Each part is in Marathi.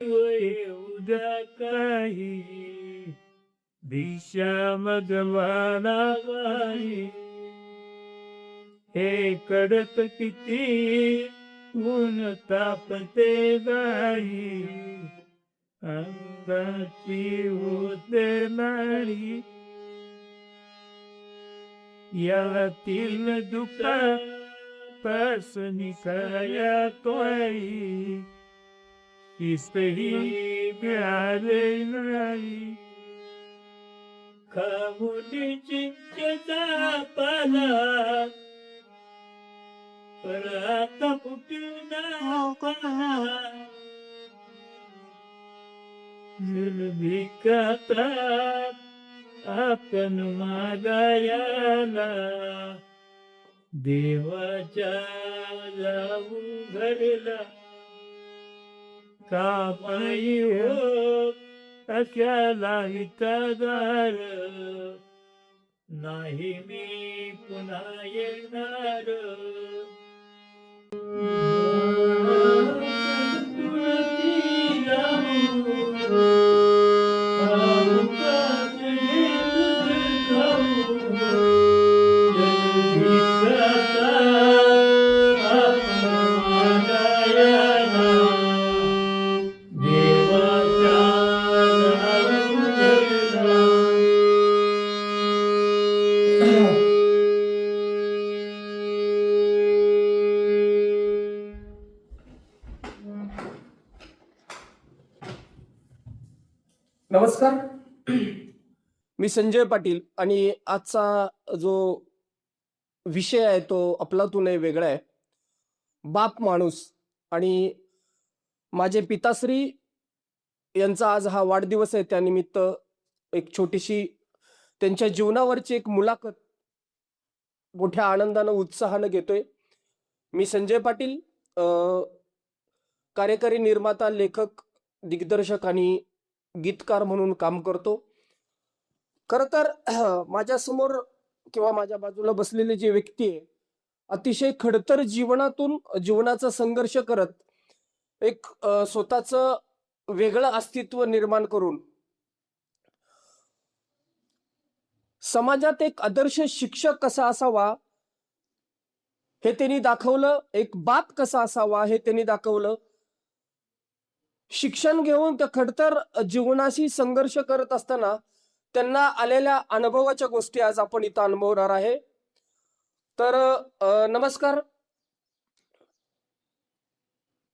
उद्या काही भिक्षा मगवाना बाई, हे कडक किती ऊन तापते बाई, अंगाची होते नारी, या तीन दुखापासून काया तोही इसही मिळाले नाही. खामुनी चिंचेचा पाला पर आता फुटला भिकाता आपण मागायला देवाच्या जाऊ घरला कामाई हो अख्याला हितागार नाही मी पुन्हा येणार. नमस्कार, मी संजय पाटील आणि आजचा जो विषय आहे तो अफलातून वेगळा आहे. बाप माणूस आणि माझे पिताश्री यांचा आज हा वाढदिवस आहे. त्यानिमित्त एक छोटीशी त्यांच्या जीवनावरची एक मुलाखत मोठ्या आनंदानं उत्साहानं घेतोय. मी संजय पाटील, कार्यकारी निर्माता, लेखक, दिग्दर्शक आणि गीतकार म्हणून काम करतो. खरं तर माझ्यासमोर किंवा माझ्या बाजूला बसलेली जी व्यक्ती आहे, अतिशय खडतर जीवनाचा संघर्ष करत एक स्वतःचं वेगळं अस्तित्व निर्माण करून समाजात एक आदर्श शिक्षक कसा असावा हे त्यांनी दाखवलं, एक बाप कसा असावा हे त्यांनी दाखवलं. शिक्षण घेऊन त्या खडतर जीवनाशी संघर्ष करत असताना त्यांना आलेल्या अनुभवाच्या गोष्टी आज आपण इथं अनुभवणार आहे. तर नमस्कार.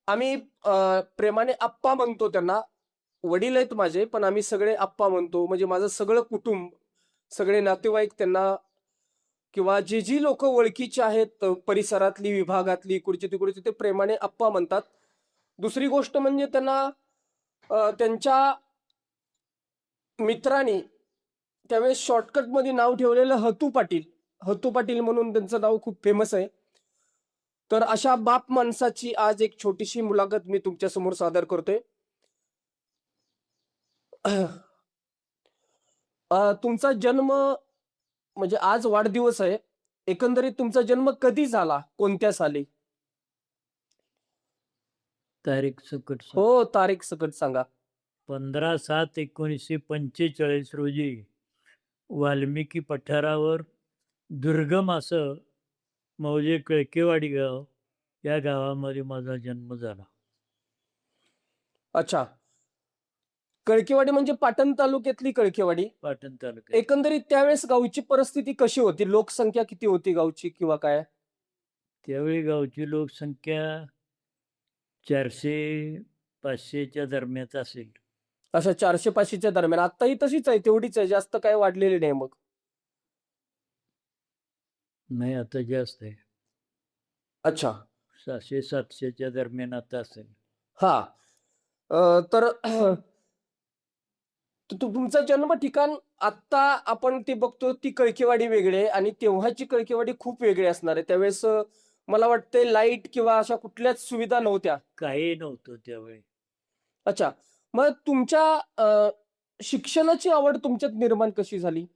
आम्ही प्रेमाने आप्पा म्हणतो त्यांना. वडील आहेत माझे, पण आम्ही सगळे आप्पा म्हणतो. म्हणजे माझं सगळं कुटुंब, सगळे नातेवाईक त्यांना किंवा जी लोक ओळखीचे आहेत परिसरातली, विभागातली, इकडची तिकडची, ते प्रेमाने आप्पा म्हणतात. दुसरी गोष्ट म्हणजे त्यांना त्यांच्या मित्रांनी त्यावेळेस शॉर्टकट मध्ये नाव ठेवलेलं हतू पाटील. हतू पाटील म्हणून त्यांचं नाव खूप फेमस आहे. तर अशा बाप माणसाची आज एक छोटीशी मुलाखत मी तुमच्या समोर सादर करतोय. तुमचा जन्म म्हणजे आज वाढदिवस आहे. एकंदरीत तुमचा जन्म कधी झाला, कोणत्या साली? तारीख सकट हो, तारीख सकट सांगा. 15/7/1945 रोजी वाल्मिकी पठारावर दुर्गम असं मौजे कळकेवाडी गाव, या गावामध्ये माझा जन्म झाला. अच्छा, कळकेवाडी म्हणजे पाटण तालुक्यातली कळकेवाडी. पाटण तालुक्यात. एकंदरीत त्यावेळेस गावची परिस्थिती कशी होती? लोकसंख्या किती होती गावची किंवा काय? त्यावेळी गावची लोकसंख्या 400-500च्या दरम्यान असेल. अशा 400-500च्या दरम्यान. आत्ताही तशीच आहे, तेवढीच आहे, जास्त काय वाढलेली नाही. मग नाही, आता जास्त आहे. अच्छा, 600-700च्या दरम्यान आता असेल. हा. तर तुमचं जन्म ठिकाण आत्ता आपण ते बघतो ती कळकेवाडी वेगळी आहे आणि तेव्हाची कळकेवाडी खूप वेगळी असणार आहे. त्यावेळेस मला वाटतंय लाईट किंवा अशा कुठल्याच सुविधा नव्हत्या. काही नव्हतं त्यावेळी. अच्छा, मग तुमच्या शिक्षणाची आवड तुमच्यात निर्माण कशी झाली?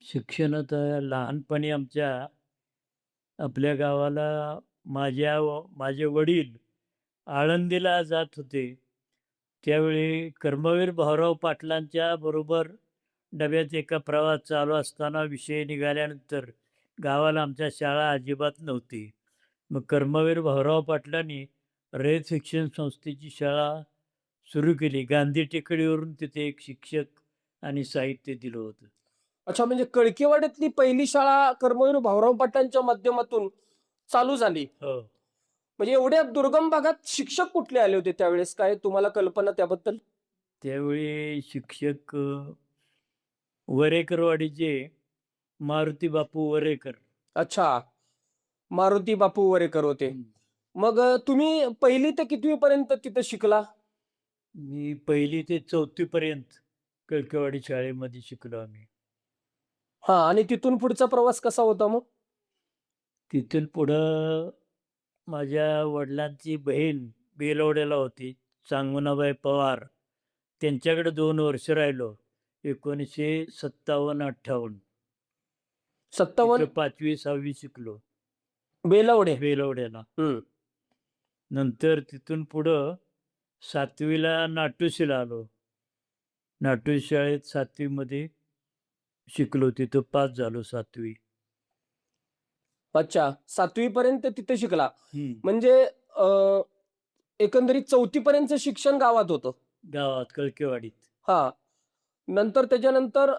शिक्षण आता लहानपणी आपल्या गावाला माझे वडील आळंदीला जात होते. त्यावेळी कर्मवीर भाऊराव पाटलांच्या बरोबर डब्यात एका प्रवास चालू असताना विषय निघाल्यानंतर गावाला आमच्या शाळा अजिबात नव्हती. मग कर्मवीर भाऊराव पाटलांनी रयत शिक्षण संस्थेची शाळा सुरू केली. गांधी टेकडीवरून तिथे एक शिक्षक आणि साहित्य दिलं होतं. अच्छा, म्हणजे कळकेवाड्यातली पहिली शाळा कर्मवीर भाऊराव पाटलांच्या माध्यमातून चालू झाली. हो. म्हणजे एवढ्या दुर्गम भागात शिक्षक कुठले आले होते त्यावेळेस? काय तुम्हाला कल्पना त्याबद्दल? त्यावेळी शिक्षक वरेकरवाडीचे मारुती बापू वरेकर. अच्छा, मारुती बापू वरेकर होते. हं. मग तुम्ही पहिली ते कितवी पर्यंत तिथं शिकला? मी 1ली ते 4थी पर्यंत कळकेवाडी शाळेमध्ये शिकलो आम्ही. हां, आणि तिथून पुढचा प्रवास कसा होता मग? तिथून पुढं माझ्या वडिलांची बहीण बेलवड्याला होती, सांगुणाबाई पवार. त्यांच्याकडे 2 वर्ष राहिलो. 1957-58 तिथं 57 5वी-6वी शिकलो बेलवडे. बेलवड्याला. हं. नंतर तिथून पुढं 7वीला नाटोशीला आलो. नाटोशी शाळेत 7वीमध्ये शिकलो. तिथं पास झालो 7वी. अच्छा, 7वी पर्यंत तिथे शिकला. हं. म्हणजे एकंदरीत 4थी पर्यंतचं शिक्षण गावात होतं. गावात कळकेवाडीत. हां. नंतर त्याच्यानंतर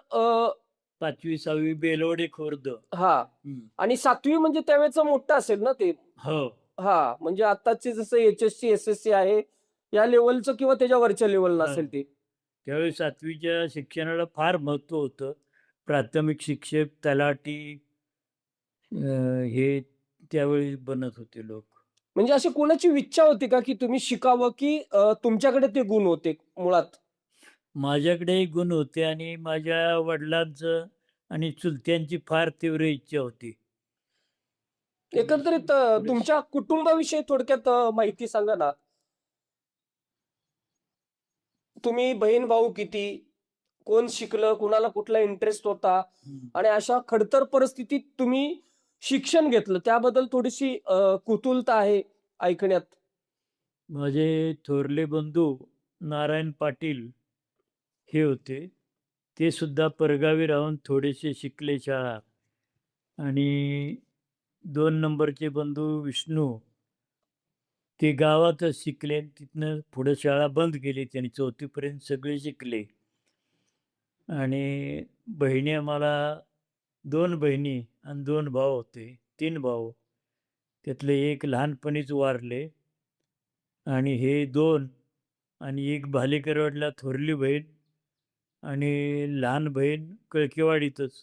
5वी-6वी बेलवडे खुर्द. हां. हं. आणि 7वी म्हणजे त्यावेळेचं मोठं असेल ना ते? हो. हां, म्हणजे आत्ताचे जसं एच-एस-सी, एस-एस-सी आहे, या लेव्हलचं किंवा त्याच्या वरच्या लेव्हलला हो. असेल ते. त्यावेळी 7वीच्या शिक्षणाला फार महत्त्व होतं. प्राथमिक शिक्षक, तलाठी हे त्यावेळी बनत होते लोक. म्हणजे अशी कोणाची इच्छा होती का, की तुम्ही शिकावं, की तुमच्याकडे ते गुण होते मुळात? माझ्याकडेही गुण होते आणि माझ्या वडिलांचं आणि चुलत्यांची फार तीव्र इच्छा होती. एकंदरीत तुमच्या कुटुंबाविषयी थोडक्यात माहिती सांगा ना? तुम्ही बहीण-भाऊ किती? कोण शिकलं? कुणाला कुठला इंटरेस्ट होता? हं. आणि अशा खडतर परिस्थितीत तुम्ही शिक्षण घेतलं, त्याबद्दल थोडीशी कुतूहलता आहे ऐकण्यात. माझे थोरले बंधू नारायण पाटील हे होते. ते सुद्धा परगावी राहून थोडेसे शिकले शाळा आणि 2 नंबरचे बंधू विष्णू ते गावातच शिकले. तिथनं पुढं शाळा बंद केली त्यांनी. 4थी पर्यंत सगळे शिकले. आणि बहिणी आम्हाला 2 बहिणी आणि 2 भाऊ होते. 3 भाऊ. त्यातले एक लहानपणीच वारले आणि हे 2 आणि एक भालेकरवाडीला थोरली बहीण आणि लहान बहीण कळकेवाडीतच.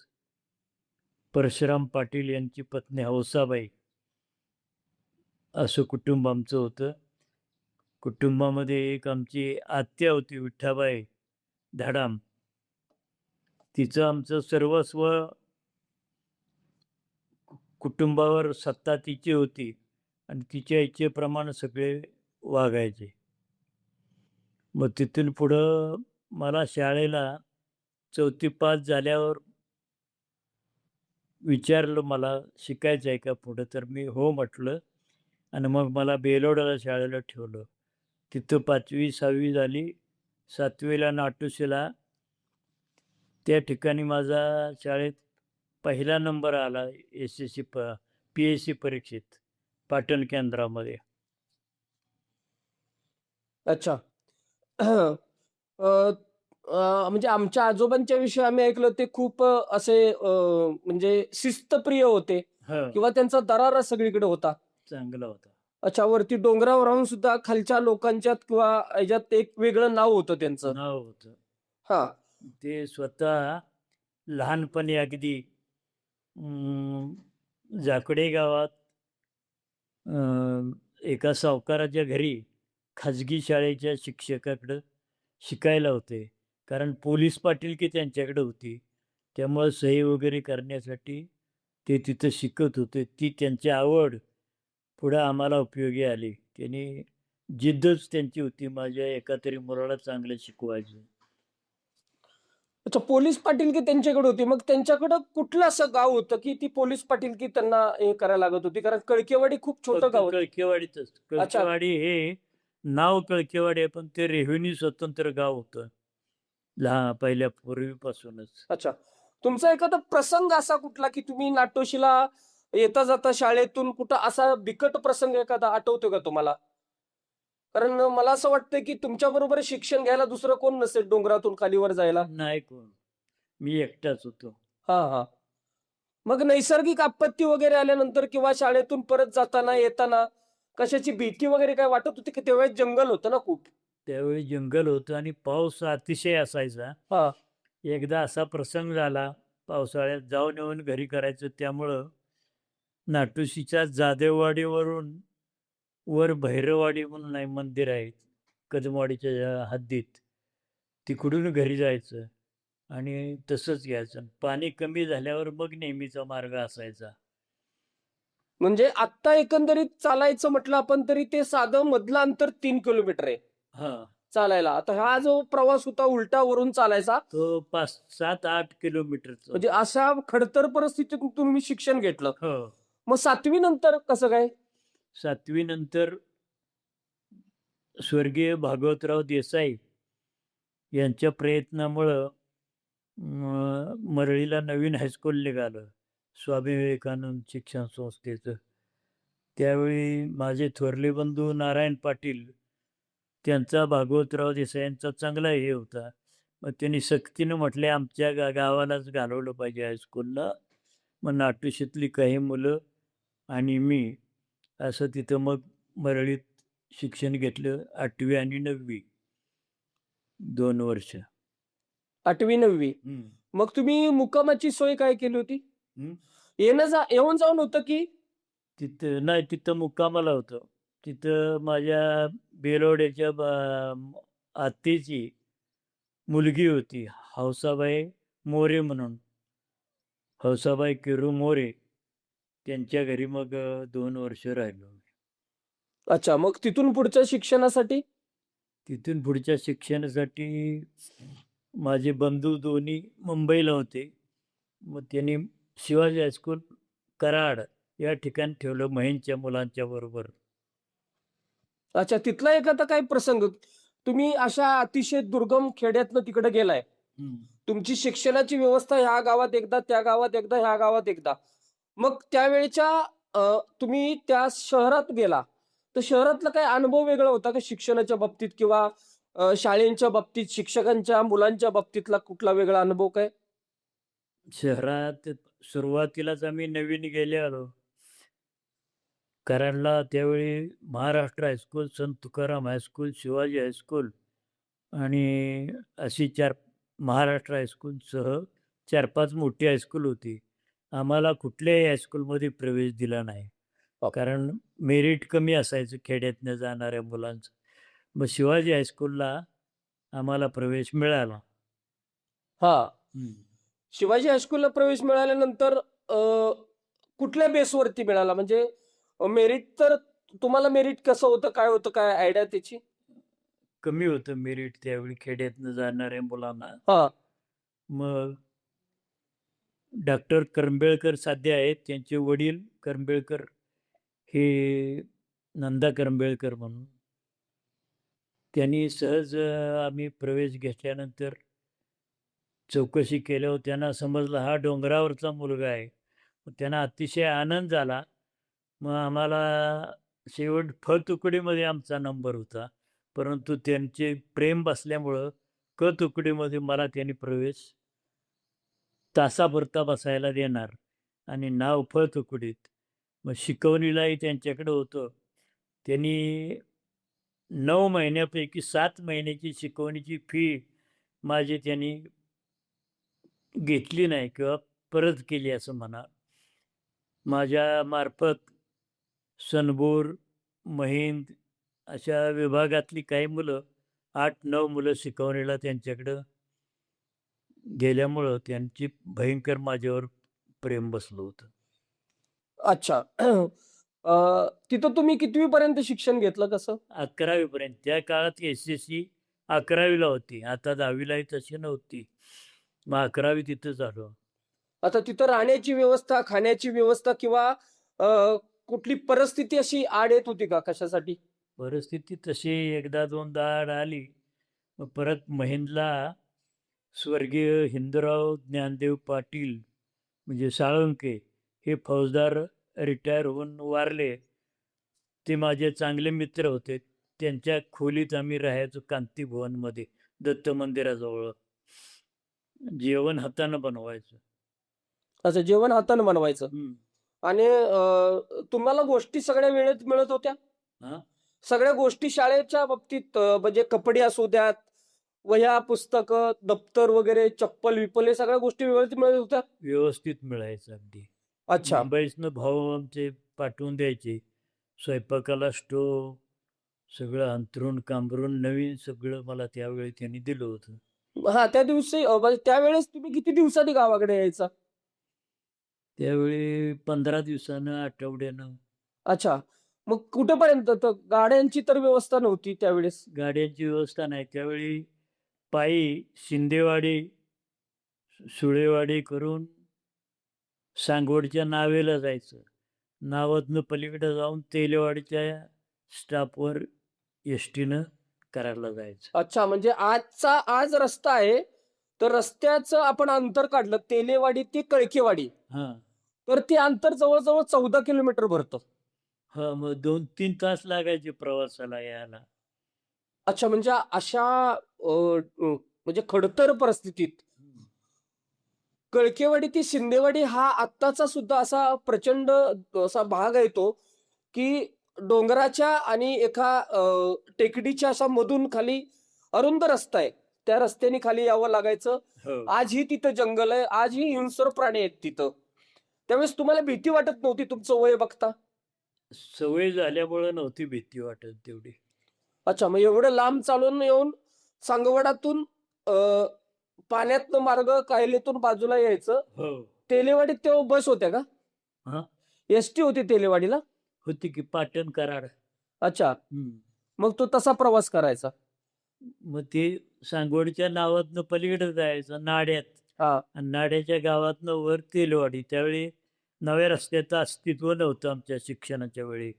परशुराम पाटील यांची पत्नी हौसाबाई. असं कुटुंब आमचं होतं. कुटुंबामध्ये एक आमची आत्या होती विठाबाई धडाम. तिचं आमचं सर्वस्व कुटुंबावर सत्ता तिची होती आणि तिच्या इच्छेप्रमाणे सगळे वागायचे. मग तिथून पुढं मला शाळेला 4थी पास झाल्यावर विचारलं मला शिकायचं आहे का पुढं? तर मी हो म्हटलं आणि मग मला बेलोड्याला शाळेला ठेवलं. तिथं 5वी-6वी झाली. 7वीला नाटोशीला त्या ठिकाणी माझा शाळेत पहिला नंबर आला एस-एस-सी पी-एस-सी परीक्षेत पाटण केंद्रामध्ये. अच्छा. अ, म्हणजे आमच्या आजोबांच्या विषयी आम्ही ऐकलं ते खूप असे म्हणजे शिस्तप्रिय होते हो, किंवा त्यांचा दरारा सगळीकडे होता. चांगला होता. अच्छा, वरती डोंगरावर राहून सुद्धा खालच्या लोकांच्यात किंवा ह्याच्यात एक वेगळं नाव होतं त्यांचं. नाव होतं. हां. ते स्वतः लहानपणी अगदी जाखडे गावात एका सावकाराच्या घरी खाजगी शाळेच्या शिक्षकाकडं शिकायला होते. कारण पोलीस पाटीलकी त्यांच्याकडे होती. त्यामुळं सही वगैरे करण्यासाठी ते तिथं शिकत होते. ती त्यांची आवड पुढं आम्हाला उपयोगी आली. त्यांनी जिद्दच त्यांची होती माझ्या एका तरी मुलाला चांगलं शिकवायचं. अच्छा, पोलीस पाटीलकी त्यांच्याकडे होती. मग त्यांच्याकडं कुठलं असं गाव होतं, की ती पोलीस पाटीलकी त्यांना हे करायला लागत होती? कारण कळकेवाडी खूप छोटं फक्त गाव होतं. कळकेवाडीतच. अच्छा. कळकेवाडी हे नाव कळकेवाडी आहे, पण ते रेव्हेन्यू स्वतंत्र गाव होतं. पहिल्या पूर्वीपासूनच. अच्छा. तुमचा एखादा प्रसंग असा कुठला, की तुम्ही नाट्यशाला येता-जाता शाळेतून कुठं असा बिकट प्रसंग एखादा आठवतो का तुम्हाला? कारण मला असं वाटतं, की तुमच्याबरोबर शिक्षण घ्यायला दुसरं कोण नसेल डोंगरातून खालीवर जायला? नाही कोण. मी एकटाच होतो. हां, हां. मग नैसर्गिक आपत्ती वगैरे आल्यानंतर किंवा शाळेतून परत जाताना, येताना कशाची भीती वगैरे काय वाटत होती, की त्यावेळेस जंगल होतं ना खूप? त्यावेळी जंगल होतं आणि पाऊस अतिशय असायचा. हां. एकदा असा प्रसंग झाला, पावसाळ्यात जाऊन येऊन घरी करायचं त्यामुळं नाटुशीच्या जाधववाडीवरून वर भैरववाडी म्हणून आहे मंदिर आहे, कदमवाडीच्या हद्दीत. तिकडून घरी जायचं आणि तसंच घ्यायचं. पाणी कमी झाल्यावर मग नेहमीचा मार्ग असायचा. म्हणजे आत्ता एकंदरीत चालायचं म्हटलं आपण तरी ते साधं मधलं अंतर 3 किलोमीटर आहे हां. चालायला. आता हा जो प्रवास होता उलटा वरून चालायचा, तो 5, 7, 8 किलोमीटरचा म्हणजे होता. अशा खडतर परिस्थितीतून तुम्ही शिक्षण घेतलं. हो. मग 7वी नंतर कसं काय? 7वी नंतर स्वर्गीय भागवतराव देसाई यांच्या प्रयत्नामुळं मरळीला नवीन हायस्कूल निघालं, स्वामी विवेकानंद शिक्षण संस्थेचं. त्यावेळी माझे थोरले बंधू नारायण पाटील, त्यांचा भागवतराव देसाईंचा चांगला हे होता. मग त्यांनी सक्तीनं म्हटले, "आमच्या गावालाच घालवलं पाहिजे हायस्कूलला." मग नाट्यशाळेतली काही मुलं आणि मी असं तिथं मग मरळीत शिक्षण घेतलं 8वी आणि 9वी 2 वर्ष. 8वी 9वी. हं, मग तुम्ही मुक्कामाची सोय काय केली होती? हं. येऊन जाऊन होतं की तिथं नाही, तिथं मुक्कामाला होतो. तिथं माझ्या बेलवड्याच्या आत्याची मुलगी होती, हौसाबाई मोरे म्हणून. हौसाबाई किरू मोरे. त्यांच्या घरी मग 2 वर्ष राहिलो. अच्छा, मग तिथून पुढच्या शिक्षणासाठी? तिथून पुढच्या शिक्षणासाठी माझे बंधू दोन्ही मुंबईला होते. मग त्यांनी शिवाजी हायस्कूल कराड या ठिकाणी ठेवलं महिनच्या मुलांच्या बरोबर. अच्छा, तिथला एखादा काही प्रसंग, तुम्ही अशा अतिशय दुर्गम खेड्यातनं तिकडे गेलाय. हं. तुमची शिक्षणाची व्यवस्था ह्या गावात एकदा, त्या गावात एकदा, ह्या गावात एकदा. मग त्यावेळेच्या तुम्ही त्या शहरात गेला, तर शहरातला काही अनुभव वेगळा होता का शिक्षणाच्या बाबतीत किंवा शाळेंच्या बाबतीत, शिक्षकांच्या, मुलांच्या बाबतीतला कुठला वेगळा अनुभव काय? शहरात सुरुवातीलाच आम्ही नवीन गेलो. कराडला त्यावेळी महाराष्ट्र हायस्कूल, संत तुकाराम हायस्कूल, शिवाजी हायस्कूल आणि अशी 4 महाराष्ट्र हायस्कूलसह 4-5 मोठी हायस्कूल होती. आम्हाला कुठल्याही हायस्कूलमध्ये प्रवेश दिला नाही. बाप कारण मेरिट कमी असायचं खेड्यातनं जाणाऱ्या मुलांचं. मग शिवाजी हायस्कूलला आम्हाला प्रवेश मिळाला. हां. हं. शिवाजी हायस्कूलला प्रवेश मिळाल्यानंतर कुठल्या बेसवरती मिळाला? म्हणजे मेरिट तर तुम्हाला मेरिट कसं होतं, काय होतं, काय आयडिया त्याची? कमी होतं मेरिट त्यावेळी खेड्यातनं जाणाऱ्या मुलांना. हां. मग डॉक्टर करंबेळकर साध्य आहेत, त्यांचे वडील करंबेळकर हे नंदा करंबेळकर म्हणून. त्यांनी सहज आम्ही प्रवेश घेतल्यानंतर चौकशी केल्यावर त्यांना समजलं हा डोंगरावरचा मुलगा आहे. मग त्यांना अतिशय आनंद झाला. मग आम्हाला शेवट तुकडीमध्ये आमचा नंबर होता. परंतु त्यांचे प्रेम बसल्यामुळं तुकडीमध्ये मला त्यांनी प्रवेश तासापुरता बसायला देणार आणि नाव तुकडीत. मग शिकवणीलाही त्यांच्याकडे होतं. त्यांनी 9 महिन्यापैकी 7 महिन्याची शिकवणीची फी माझी त्यांनी घेतली नाही किंवा परत केली असं म्हणा. माझ्यामार्फत सनबोर, महिंद अशा विभागातली काही मुलं 8-9 मुलं शिकवणीला त्यांच्याकडं गेल्यामुळं त्यांची भयंकर माझ्यावर प्रेम बसलं होतं. अच्छा. तिथं तुम्ही कितवीपर्यंत शिक्षण घेतलं कसं? 11वी पर्यंत. त्या काळात एस-एस-सी 11वी ला होती. आता 10वी लाही तशी नव्हती. मग 11वी तिथं झालो. आता तिथं राहण्याची व्यवस्था, खाण्याची व्यवस्था किंवा कुठली परिस्थिती अशी आड येत होती का कशासाठी? परिस्थिती तशी एकदा दोनदा आड आली. मग परत महिंदला स्वर्गीय हिंदूराव ज्ञानदेव पाटील म्हणजे साळुंके हे फौजदार रिटायर होऊन वारले. ते माझे चांगले मित्र होते. त्यांच्या खोलीत आम्ही राहायचो कांती भवनमध्ये, दत्त मंदिराजवळ. जेवण हातानं बनवायचं. असं जेवण हातानं बनवायचं. हं. आणि तुम्हाला गोष्टी सगळ्या वेळेत मिळत होत्या? हां. सगळ्या गोष्टी शाळेच्या बाबतीत म्हणजे कपडे असू द्यात, वह्या, पुस्तकं, दप्तर वगैरे, चप्पल-विप्पल हे सगळ्या गोष्टी वेळेत मिळत होत्या? व्यवस्थित मिळायचं अगदी. अच्छा. मुंबईतनं भाऊ आमचे पाठवून द्यायचे. स्वयंपाकाला स्टोव्ह, सगळं अंथरूण-कांबरून नवीन सगळं मला त्यावेळी त्यांनी दिलं होतं. हां, त्या दिवशी म्हणजे त्यावेळेस तुम्ही किती दिवसांनी गावाकडे यायचा? त्यावेळी 15 दिवसानं, आठवड्यानं. अच्छा. मग कुठेपर्यंत? तर गाड्यांची तर व्यवस्था नव्हती त्यावेळेस? गाड्यांची व्यवस्था नाही. त्यावेळी पायी शिंदेवाडी, सुळेवाडी करून सांगवडच्या नावेला जायचं. नावातनं पलीकडे जाऊन तेलेवाडीच्या स्टॉपवर एस-टीनं कराडला जायचं. अच्छा, म्हणजे आज रस्ता आहे, तर रस्त्याचं आपण अंतर काढलं तेलेवाडी ते कळकेवाडी, हां. तर ते अंतर जवळ-जवळ 14 किलोमीटर भरतं. हां, मग 2-3 तास लागायचे प्रवासाला यायला. अच्छा, म्हणजे अशा म्हणजे खडतर परिस्थितीत हं. कळकेवाडी ते शिंदेवाडी हा आत्ताचा सुद्धा असा प्रचंड असा भाग आहे तो, की डोंगराच्या आणि एका टेकडीच्या असा मधून खाली अरुंद रस्ता आहे. त्या रस्त्याने खाली यावं लागायचं. हो. आजही तिथं जंगल आहे. आजही हिंस्र प्राणी आहेत तिथं. त्यावेळेस तुम्हाला भीती वाटत नव्हती तुमचं वय बघता? सवय झाल्यामुळं नव्हती भीती वाटत तेवढी. अच्छा, मग एवढं लांब चालून येऊन सांगवडातून पाण्यातनं मार्ग कायलेतून बाजूला यायचं. हो. तेलेवाडीत तेव्हा बस होत्या का? हां. एसटी होती तेलेवाडीला? होती की पाटण कराड. अच्छा. हं. मग तो तसा प्रवास करायचा. मग ते सांगवडच्या नावातनं पलीकडे जायचं नाड्यात. हां. आणि नाड्याच्या गावातनं वर तेलवाडी. त्यावेळी नव्या रस्त्याचं अस्तित्व नव्हतं आमच्या शिक्षणाच्या वेळी.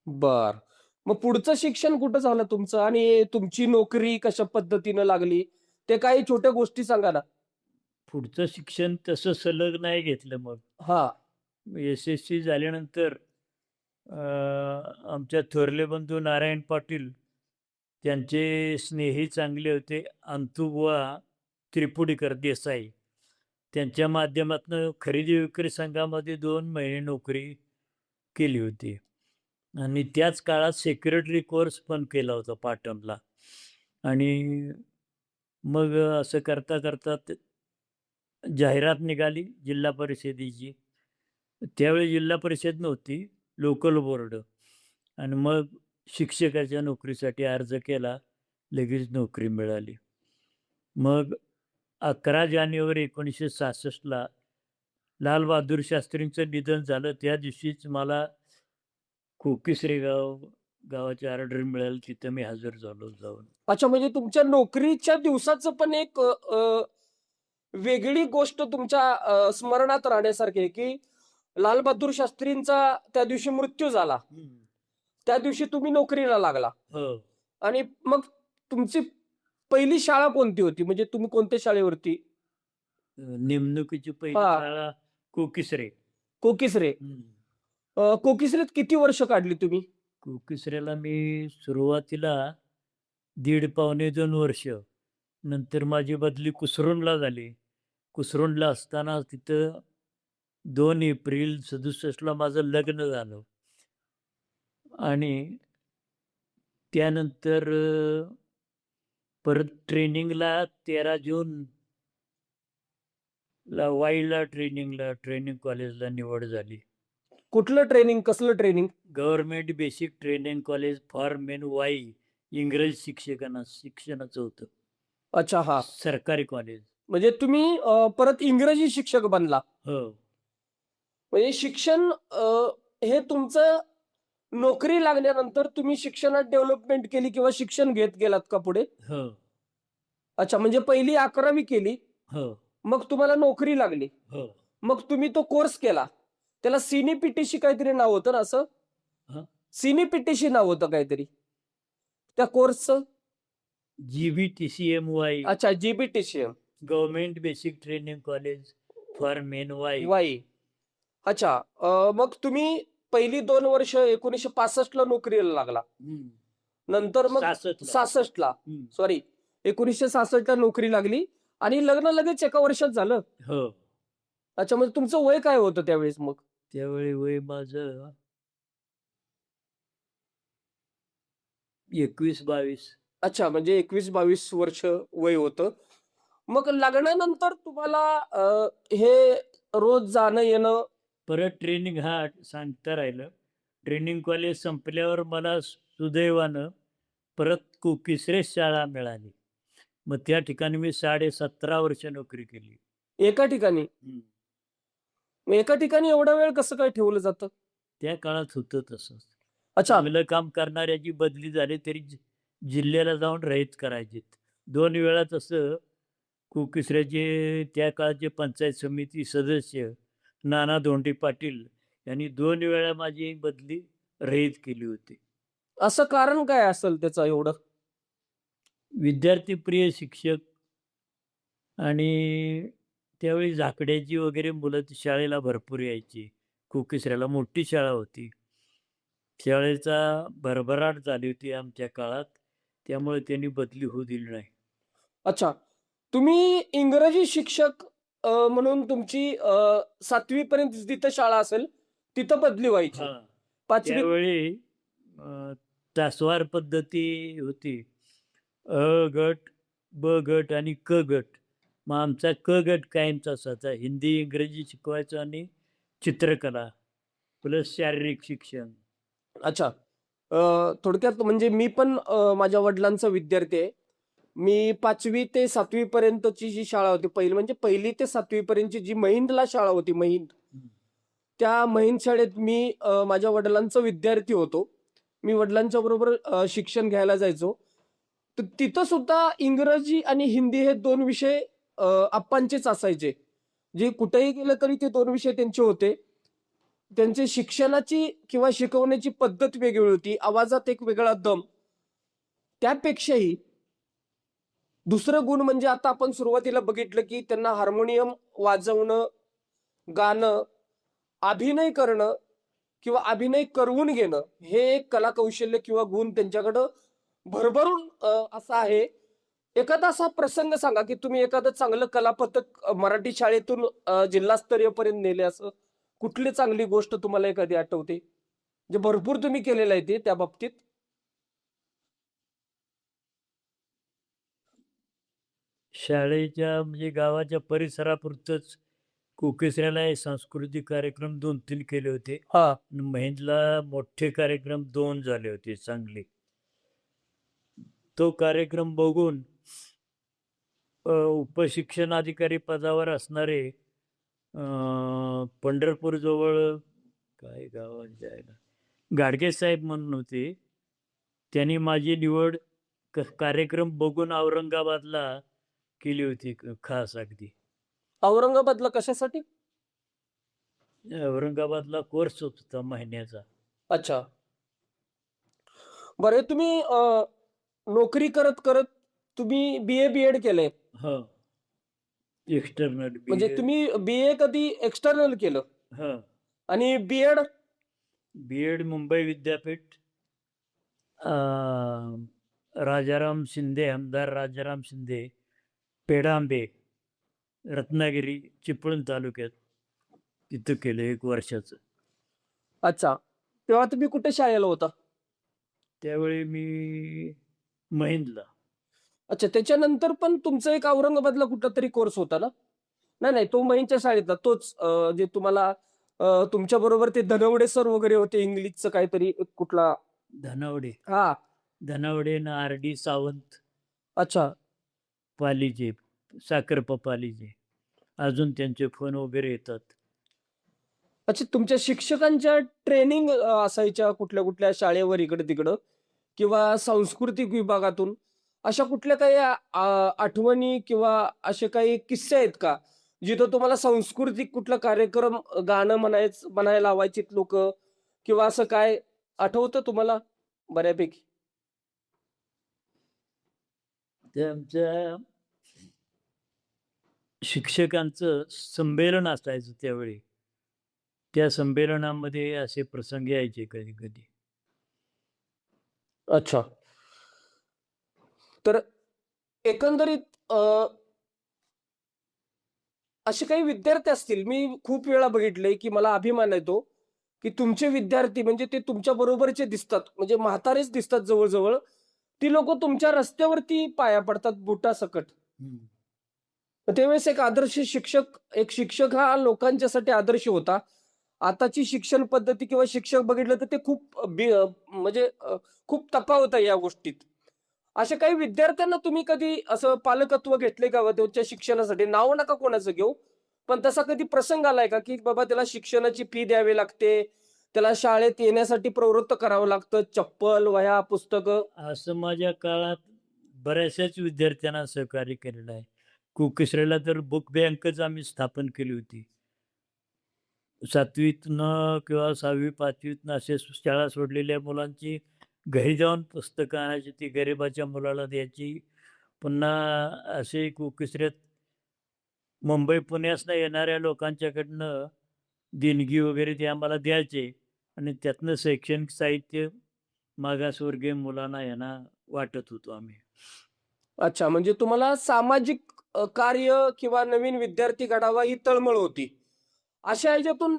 बरं. मग पुढचं शिक्षण कुठं झालं तुमचं आणि तुमची नोकरी कशा पद्धतीनं लागली? ते काही छोट्या गोष्टी सांगा ना? पुढचं शिक्षण तसं सलग नाही घेतलं मग. हां. एस-एस-सी झाल्यानंतर आमच्या थोरले बंधू नारायण पाटील, त्यांचे स्नेही चांगले होते अंतुबुवा त्रिपुडीकर देसाई. त्यांच्या माध्यमातनं खरेदी विक्री संघामध्ये 2 महिने नोकरी केली होती. आणि त्याच काळात सेक्रेटरी कोर्स पण केला होता पाटणला. आणि मग असं करता करता जाहिरात निघाली जिल्हा परिषदेची. त्यावेळी जिल्हा परिषद नव्हती, लोकल बोर्ड. आणि मग शिक्षकाच्या नोकरीसाठी अर्ज केला. लगेच नोकरी मिळाली. मग 11 जानेवारी 1966ला लालबहादूर शास्त्रींचं निधन झालं. त्या दिवशीच मला कोकिसरे गावाची ऑर्डर मिळाली. तिथं मी हजर झालो जाऊन. अच्छा, म्हणजे तुमच्या नोकरीच्या दिवसाचं पण एक वेगळी गोष्ट तुमच्या स्मरणात राहण्यासारखी आहे, की लालबहादूर शास्त्रींचा त्या दिवशी मृत्यू झाला. हं. त्या दिवशी तुम्ही नोकरीला लागला हो. आणि मग तुमची पहिली शाळा कोणती होती? म्हणजे तुम्ही कोणत्या शाळेवरती? नेमणुकीची पहिली हां, शाळा कोकिसरे. कोकिसरे. हं. कोकिसरेत किती वर्ष काढली तुम्ही? कोकिसरेला मी सुरुवातीला दीड पावणे 2 वर्ष. नंतर माझी बदली कुसरुंडला झाली. कुसरुंडला असताना तिथं 2 एप्रिल 67ला माझं लग्न झालं. आणि त्यानंतर परत ट्रेनिंगला 13 जूनला वाईला ट्रेनिंग कॉलेजला निवड झाली. कुठलं ट्रेनिंग? कसलं training? Government basic training college for men Wai, इंग्रजी शिक्षणाचं होतं. अच्छा, हां. सरकारी कॉलेज. म्हणजे तुम्ही परत इंग्रजी शिक्षक बनला. हो. म्हणजे शिक्षण हे तुमचं नोकरी लागल्यानंतर तुम्ही शिक्षणात डेव्हलपमेंट केली किंवा शिक्षण घेत गेलात का पुढे? हो. अच्छा, म्हणजे पहिली 11वी केली, हो. मग तुम्हाला नोकरी लागली. हो. मग तुम्ही तो कोर्स केला. त्याला सिनी-पीटीशी काहीतरी नाव होतं ना असं? हां. सिनी-पीटीशी नाव होतं काहीतरी. त्या कोर्सचं? GBTCMY, अच्छा, GBTCM. Government basic training college for men Wai. Wai. अच्छा. मग तुम्ही पहिली 2 वर्ष 1965 ला नोकरीला लागला. नंतर मग 66 ला. 66 ला, सॉरी, 1966 ला नोकरी लागली आणि लग्न लगेच एका वर्षात झालं. हो. अच्छा, म्हणजे तुमचं वय काय होतं त्यावेळेस मग? त्यावेळी वय माझं 21-22. अच्छा, म्हणजे 21-22 वर्ष वय होतं. मग लग्नानंतर तुम्हाला हे रोज जाणं येणं. परत ट्रेनिंग सांगता राहिलं. ट्रेनिंग कॉलेज संपल्यावर मला सुदैवानं परत कोकिसरेस शाळा मिळाली. मग त्या ठिकाणी मी 17.5 वर्ष नोकरी केली. एका ठिकाणी? मग एका ठिकाणी एवढा वेळ कसं काय ठेवलं जातं? त्या काळात होतं तसं. अच्छा. चांगलं काम करणाऱ्याची बदली झाली तरी जिल्ह्याला जाऊन रहित करायचे. 2 वेळा तसं कोकिसऱ्याचे त्या काळचे पंचायत समिती सदस्य नाना धोंडी पाटील यांनी 2 वेळा माझी बदली रहित केली होती. असं कारण काय असेल त्याचं एवढं? विद्यार्थीप्रिय शिक्षक आणि त्यावेळी झाकड्याची वगैरे मुलं शाळेला भरपूर यायची. कोकिसऱ्याला मोठी शाळा होती. शाळेचा भरभराट झाली होती आमच्या काळात. त्यामुळे त्यांनी बदली होऊ दिली नाही. अच्छा. तुम्ही इंग्रजी शिक्षक म्हणून तुमची 7वी पर्यंत जिथं शाळा असेल, तिथं बदली व्हायची. हां. 5वी. त्यावेळी तासवार पद्धती होती. अ गट, ब गट आणि क गट. मग आमचा क गट कायमचा असायचा. हिंदी, इंग्रजी शिकवायचं आणि चित्रकला प्लस शारीरिक शिक्षण. अच्छा. थोडक्यात म्हणजे मी पण माझ्या वडिलांचा विद्यार्थी आहे. मी 5वी ते 7वी पर्यंतची जी शाळा होती, पहिली म्हणजे 1ली ते 7वी पर्यंतची जी महिंदला शाळा होती, महिंद. त्या महिंद शाळेत मी माझ्या वडिलांचा विद्यार्थी होतो. मी वडिलांच्या बरोबर शिक्षण घ्यायला जायचो. तर तिथं सुद्धा इंग्रजी आणि हिंदी हे 2 विषय आप्पांचेच असायचे. जे कुठेही गेलं तरी ते 2 विषय त्यांचे होते. त्यांची शिक्षणाची किंवा शिकवण्याची पद्धत वेगळी होती. आवाजात एक वेगळा दम. त्यापेक्षाही दुसरं गुण म्हणजे आता आपण सुरुवातीला बघितलं, की त्यांना हार्मोनियम वाजवणं, गाणं, अभिनय करणं किंवा अभिनय करवून घेणं हे एक कलाकौशल्य किंवा गुण त्यांच्याकडं भरभरून असा आहे. एखादा असा प्रसंग सांगा, की तुम्ही एखादं चांगलं कलापथक मराठी शाळेतून जिल्हास्तरीयपर्यंत नेले असं. कुठली चांगली गोष्ट तुम्हाला एखादी आठवते? जे भरपूर तुम्ही केलेलं आहे ते त्या बाबतीत? शाळेच्या म्हणजे गावाच्या परिसरापुरतंच कोकिसऱ्याला हे सांस्कृतिक कार्यक्रम 2-3 केले होते. हां. महिंदला मोठे कार्यक्रम 2 झाले होते चांगले. तो कार्यक्रम बघून उपशिक्षणाधिकारी पदावर असणारे पंढरपूरजवळ काय गाव आहे जायला, गाडगे साहेब म्हणून होते. त्यांनी माझी निवड कार्यक्रम बघून औरंगाबादला केली होती खास अगदी. औरंगाबादला कशासाठी? औरंगाबादला कोर्स होता महिन्याचा. अच्छा. बरं, तुम्ही नोकरी करत तुम्ही बी-ए, बी-एड केलंय. हो. एक्स्टर्नल म्हणजे बी-एड. तुम्ही बी-ए कधी एक्स्टर्नल केलं हां. आणि बी-एड? बी-एड मुंबई विद्यापीठ. राजाराम शिंदे, आमदार राजाराम शिंदे, पेडांबे, रत्नागिरी, चिपळूण तालुक्यात. तिथं केलं 1 वर्षाचं. अच्छा. तेव्हा तुम्ही कुठे शाळेला होता? त्यावेळी मी महिंदला. अच्छा. त्याच्यानंतर पण तुमचा एक औरंगाबादला कुठलातरी कोर्स होता ना? नाही, नाही. तो महिंदच्या शाळेतला तोच जे तुम्हाला तुमच्या बरोबर ते धनवडे सर वगैरे होते इंग्लिशचं काहीतरी कुठला. धनावडे. हां. धनावडे ना आर.डी. सावंत अच्छा. पालीचे, साखरपा पालीचे. अजून त्यांचे फोन वगैरे येतात. अच्छा, तुमच्या शिक्षकांच्या ट्रेनिंग असायच्या कुठल्या-कुठल्या शाळेवर इकडं-तिकडं किंवा सांस्कृतिक विभागातून अशा कुठल्या काही आठवणी किंवा असे काही किस्से आहेत का? जिथं तुम्हाला सांस्कृतिक कुठला कार्यक्रम गाणं म्हणायला लावायचीत लोकं किंवा असं काय आठवतं तुम्हाला बऱ्यापैकी? ते आमच्या शिक्षकांचं संमेलन असायचं त्यावेळी. त्या संमेलनामध्ये असे प्रसंग यायचे कधी-कधी. अच्छा. तर एकंदरीत असे काही विद्यार्थी असतील, मी खूप वेळा बघितलंय, की मला अभिमान येतो, की तुमचे विद्यार्थी म्हणजे ते तुमच्या बरोबरचे दिसतात. म्हणजे म्हातारेच दिसतात जवळ-जवळ. ती लोकं तुमच्या रस्त्यावरती पाया पडतात बुटासकट. हं. तर त्यावेळेस एक शिक्षक हा लोकांच्यासाठी आदर्श होता. आताची शिक्षण पद्धती किंवा शिक्षक बघितलं तर ते म्हणजे खूप तफावत आहे या गोष्टीत. अशा काही विद्यार्थ्यांना तुम्ही कधी असं पालकत्व घेतले का त्यांच्या शिक्षणासाठी? नाव नका कोणाचं घेऊ. पण तसा कधी प्रसंग आलाय का, की बाबा त्याला शिक्षणाची फी द्यावी लागते, त्याला शाळेत येण्यासाठी प्रवृत्त करावं लागतं, चप्पल, वह्या, पुस्तकं? असं माझ्या काळात बऱ्याचशाच विद्यार्थ्यांना सहकार्य केलेलं आहे. कुकेश्रीला तर बुक बँकच आम्ही स्थापन केली होती. 7वीतनं किंवा 6वी-5वीतनं असे शाळा सोडलेल्या मुलांची घरी जाऊन पुस्तकं आणायची, ती गरिबाच्या मुलाला द्यायची. पुन्हा असे कुकेश्रीत मुंबई, पुण्यासनं येणाऱ्या लोकांच्याकडनं देणगी वगैरे ते आम्हाला द्यायचे आणि त्यातनं शैक्षणिक साहित्य मागासवर्गीय मुलांना यांना वाटत होतो आम्ही. अच्छा, म्हणजे तुम्हाला सामाजिक कार्य किंवा नवीन विद्यार्थी घडावा ही तळमळ होती. अशा ह्याच्यातून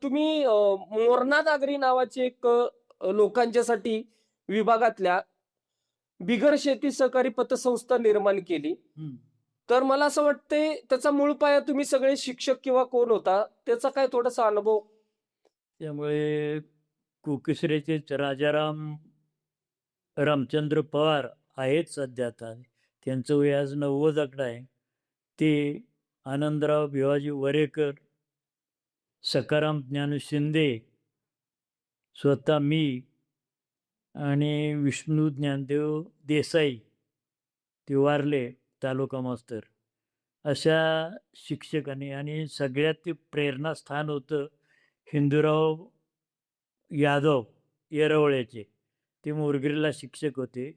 तुम्ही मोरणा नागरी नावाची एक लोकांच्यासाठी विभागातल्या बिगर शेती सहकारी पतसंस्था निर्माण केली. हं. तर मला असं वाटतंय त्याचा मूळ पाया तुम्ही सगळे शिक्षक किंवा कोण होता? त्याचा काय थोडासा अनुभव? त्यामुळे कुकेश्रीचेच राजाराम रामचंद्र पवार आहेत सध्या आता. त्यांचं वय आज 90 आकडा आहे. ते आनंदराव भिवाजी वरेकर, सखाराम ज्ञानू शिंदे, स्वतः मी आणि विष्णू ज्ञानदेव देसाई, ते वारले तालुका मास्तर. अशा शिक्षकांनी आणि सगळ्यात ते प्रेरणास्थान होतं हिंदूराव यादव येरवळ्याचे. ते मोरगिरीला शिक्षक होते.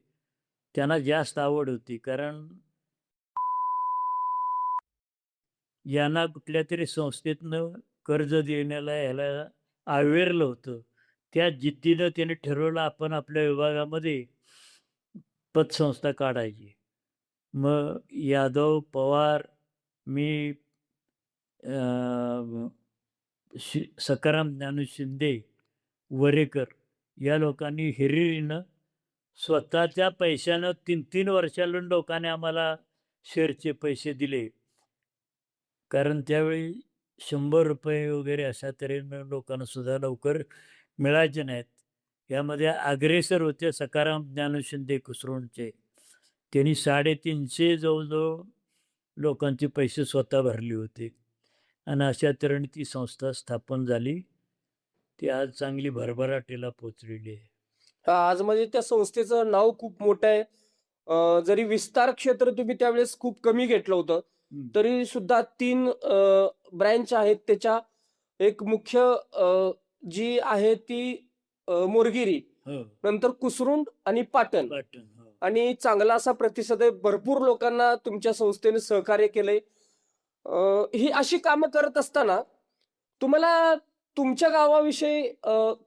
त्यांना जास्त आवड होती कारण यांना कुठल्यातरी संस्थेतनं कर्ज देण्याला ह्याला आवेरलं होतं. त्या जिद्दीनं त्याने ठरवलं आपण आपल्या विभागामध्ये पतसंस्था काढायची. मग यादव, पवार, मी सखाराम ज्ञानू शिंदे, वरेकर या लोकांनी हिरिरीनं स्वतःच्या पैशानं 3-3 वर्षाला लोकांनी आम्हाला शेअरचे पैसे दिले. कारण त्यावेळी ₹100 वगैरे अशा तऱ्हेनं लोकांना सुद्धा लवकर मिळायचे नाहीत. यामध्ये अग्रेसर होते सखाराम ज्ञानू शिंदे कुसरूनचे. त्यांनी 350 जवळ-जवळ लोकांचे पैसे स्वतः भरले होते आणि अशा तऱ्हेने ती संस्था स्थापन झाली. ती आज चांगली भरभराटीला पोहोचलेली आहे. आज म्हणजे त्या संस्थेचं नाव खूप मोठं आहे. जरी विस्तार क्षेत्र तुम्ही त्यावेळेस खूप कमी घेतलं होतं, हं. तरी सुद्धा 3 ब्रँच आहेत त्याच्या. एक मुख्य जी आहे ती मोरगिरी, हो. नंतर कुसरुंड आणि पाटण. पाटण. हो. आणि चांगला असा प्रतिसाद आहे. भरपूर लोकांना तुमच्या संस्थेने सहकार्य केलंय. ही अशी कामं करत असताना तुम्हाला तुमच्या गावाविषयी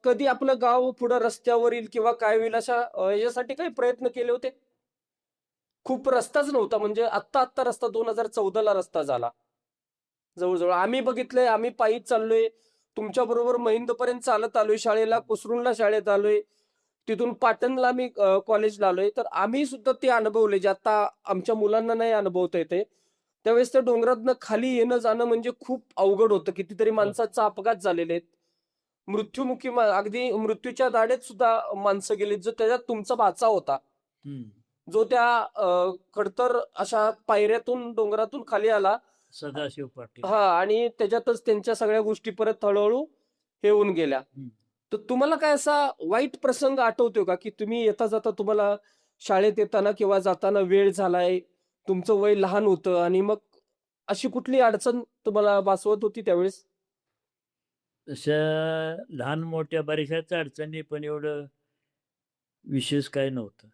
कधी आपलं गाव पुढं रस्त्यावर येईल किंवा काय होईल अशा याच्यासाठी काही प्रयत्न केले होते? खूप रस्ताच नव्हता म्हणजे आत्ता रस्ता 2014 ला रस्ता झाला. जवळ-जवळ आम्ही बघितलंय, आम्ही पायीच चाललोय. तुमच्याबरोबर महिंदपर्यंत चालत आलोय शाळेला, कुसरूनला शाळेत आलोय. तिथून पाटणला मी कॉलेजला आलोय. तर आम्ही सुद्धा ते अनुभवले, जे आता आमच्या मुलांना नाही अनुभवता येतंय. त्यावेळेस त्या डोंगरातनं खाली येणं-जाणं म्हणजे खूप अवघड होतं. कितीतरी हो. माणसाचा अपघात झालेले आहेत. अगदी मृत्यूच्या दाढेत सुद्धा माणसं गेलीत. जो त्याच्यात तुमचा भाचा होता. हं. जो त्या खडतर अशा पायऱ्यातून डोंगरातून खाली आला. सदाशिव पाटील. हां, आणि त्याच्यातच त्यांच्या सगळ्या गोष्टी परत हळू-हळू हे होऊन गेल्या. हं. तर तुम्हाला काय असा वाईट प्रसंग आठवतोय का, की तुम्ही येता-जाता तुम्हाला शाळेत येताना किंवा जाताना वेळ झालाय, तुमचं वय लहान होतं आणि मग अशी कुठली अडचण तुम्हाला भासवत होती त्यावेळेस? तशा लहान-मोठ्या बऱ्याचशाच अडचणी, पण एवढं विशेष काही नव्हतं.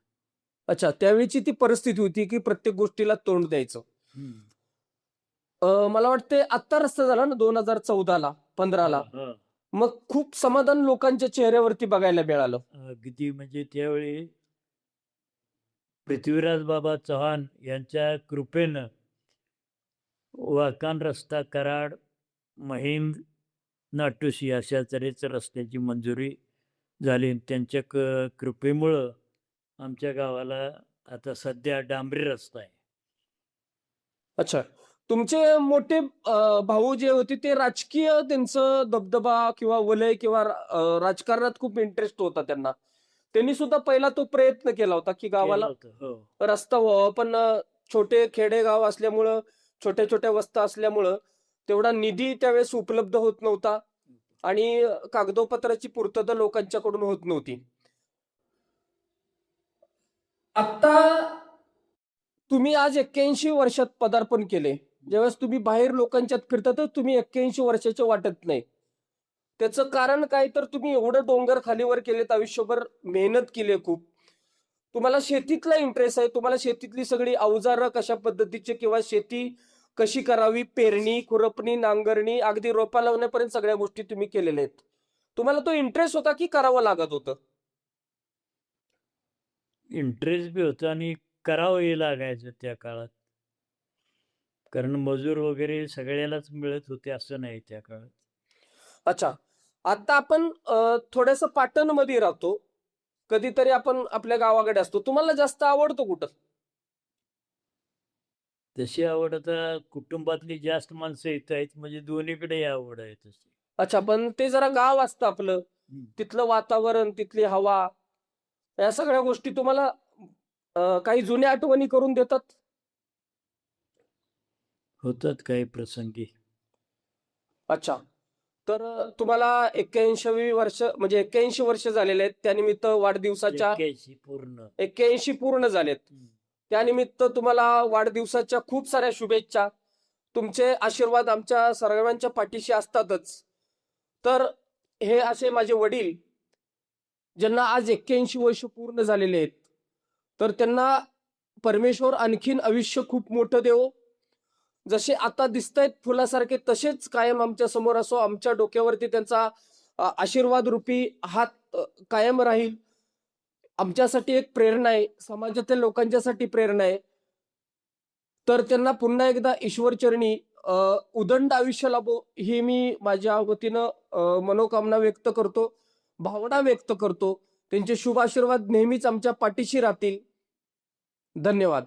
अच्छा, त्यावेळीची ती परिस्थिती होती की प्रत्येक गोष्टीला तोंड द्यायचं. हं. मला वाटते आत्ता रस्ता झाला ना 2014ला, 15ला. हां, हां. मग खूप समाधान लोकांच्या चेहऱ्यावरती बघायला मिळालं. अगदी म्हणजे त्यावेळी पृथ्वीराज बाबा चव्हाण यांच्या कृपेनं वाकान रस्ता, कराड, महिंद, नाटोशी अशा तऱ्हेच्या रस्त्याची मंजुरी झाली. त्यांच्या कृपेमुळं आमच्या गावाला आता सध्या डांबरी रस्ता आहे. अच्छा. तुमचे मोठे भाऊ जे होते ते राजकीय त्यांचं दबदबा किंवा वलय किंवा राजकारणात खूप इंटरेस्ट होता त्यांना. त्यांनी सुद्धा पहिला तो प्रयत्न केला होता, की केलं गावाला होतं. हो. रस्ता व्हावा. पण छोटे खेडेगाव असल्यामुळं, छोट्या-छोट्या वस्त्या असल्यामुळं तेवढा निधी त्यावेळेस उपलब्ध होत नव्हता आणि कागदोपत्राची पूर्तता लोकांच्याकडून होत नव्हती. आत्ता तुम्ही आज 81 वर्षात पदार्पण केले. ज्यावेळेस तुम्ही बाहेर लोकांच्यात फिरता तर तुम्ही 81 वर्षाचे वाटत नाही. त्याचं कारण काय तर तुम्ही एवढं डोंगर खालीवर केलेत, आयुष्यभर मेहनत केली आहे खूप. तुम्हाला शेतीतला इंटरेस्ट आहे. तुम्हाला शेतीतली सगळी अवजारं कशा पद्धतीचे किंवा शेती कशी करावी, पेरणी, खुरपणी, नांगरणी, अगदी रोपा लावण्यापर्यंत सगळ्या गोष्टी तुम्ही केलेल्या आहेत. तुम्हाला तो इंटरेस्ट होता की करावं लागत होतं? इंटरेस्ट बी होता आणि करावंही लागायचं त्या काळात. कारण मजूर वगैरे सगळ्यालाच मिळत होते असं नाही त्या काळात. अच्छा. आता आपण थोडंसं पाटणमध्ये राहतो. कधीतरी आपण आपल्या गावाकडे असतो. तुम्हाला जास्त आवडतं कुठं? तशी आवड आता कुटुंबातली जास्त माणसं इथं आहेत म्हणजे दोन्हीकडेही आवड आहे तशी. अच्छा, पण ते जरा गाव असतं आपलं. हं. तिथलं वातावरण, तिथली हवा, या सगळ्या गोष्टी तुम्हाला काही जुन्या आठवणी करून देतात? होतात काही प्रसंगी. अच्छा. तर तुम्हाला 81वी वर्ष म्हणजे 81 वर्ष झालेले आहेत. त्यानिमित्त वाढदिवसाच्या 81 पूर्ण. 81 पूर्ण झालेत. हं. त्यानिमित्त तुम्हाला वाढदिवसाच्या खूप साऱ्या शुभेच्छा. तुमचे आशीर्वाद आमच्या सर्वांच्या पाठीशी असतातच. तर हे असे माझे वडील, ज्यांना आज 81 वर्ष पूर्ण झालेले आहेत. तर त्यांना परमेश्वर आणखीन आयुष्य खूप मोठं देवो. जसे आता दिसतायत फुलासारखे तसेच कायम आमच्या समोर असो. आमच्या डोक्यावरती त्यांचा आशीर्वाद रूपी हात कायम राहील. आमच्यासाठी एक प्रेरणा आहे. समाजातील लोकांच्यासाठी प्रेरणा आहे. तर त्यांना पुन्हा एकदा ईश्वरचरणी उदंड आयुष्य लाभो ही मी माझ्या वतीनं मनोकामना व्यक्त करतो, भावना व्यक्त करतो. त्यांचे शुभ आशीर्वाद नेहमीच आमच्या पाठीशी राहतील. धन्यवाद.